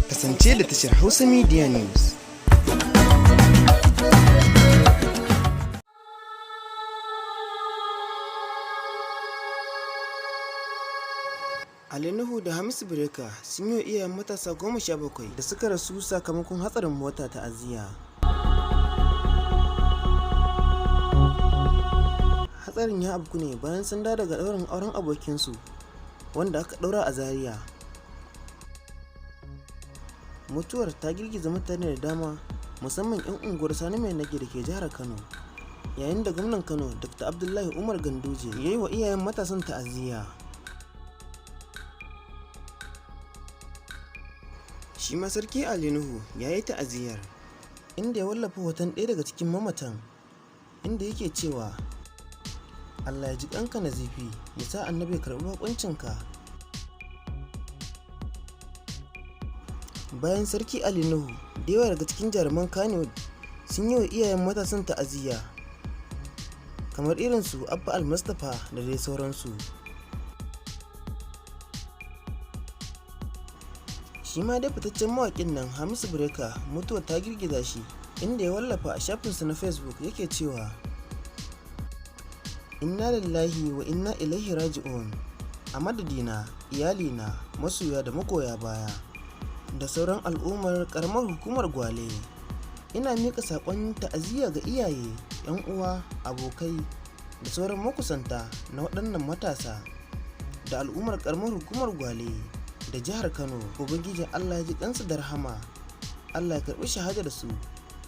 Kasance da tashar Hausa Media News. Nuhu da Hamisu Breaker sun yi iyayen matasa 17 da suka rasu sakamakon hatsarin mota ta'aziyya. Hatsarin ya afku ne bayan sun dawo daga ɗaurin auren abokinsu wanda aka ɗaura a Zaria. Mutuwar ta girgiza mutane da dama, musamman 'yan unguwar Sani Mai Nage da ke jihar Kano, yayin da gwamnan Kano Dr. Abdullahi Umar Ganduje ya yi wa iyayen matasan ta'aziyya. Shi ma Sarki Ali Nuhu ya yi ta'aziyyar, inda ya wallafa hoton ɗaya daga cikin mamatan, inda yake cewa Allah ya ji ƙanka na zifi, ya sa annabi ya karɓi baƙuncinka. Bayan Sarki Ali Nuhu, da yawa daga cikin jaruman Kannywood sun yi wa iyayen matasan ta'aziyya, kamar irin su Abba Al-Mustapha da dai sauransu. Shi ma dai fitaccen mawaƙin nan Hamisu Breaker mutuwar ta girgiza shi, inda ya wallafa a shafinsa na Facebook yake cewa inna lillahi wa inna ilaihi raji'un, a madadina, iyalina, masoya da magoya baya da sauran al'ummar karamar hukumar Gwale, ina miƙa saƙon ta'aziyya ga iyaye, 'yan uwa, abokai da sauran makusanta na waɗannan matasa da al'ummar karamar hukumar Gwale da jihar Kano. Ubangijin Allah ya ji kansu da rahama, Allah ya karɓi shahadar su,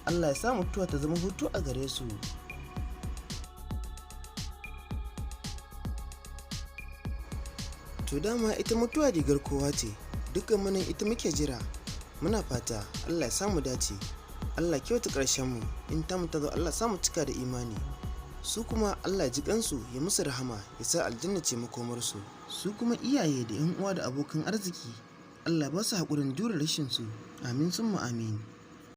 Allah ya sa mutuwa ta zama hutu a gare su. To dama ita mutuwa rigar kowa ce, dukkan munan ita muke jira. Muna fata Allah ya samu dace, Allah kyauta ƙarshen mu, in ta zo Allah samu cika da imani. Su kuma Allah ya ji kansu, ya musu rahama, ya sa aljanna ce makomarsu. Su kuma iyaye da 'yan uwa da abokan arziki, Allah ba su haƙurin jure rashin su. Amin summa amin.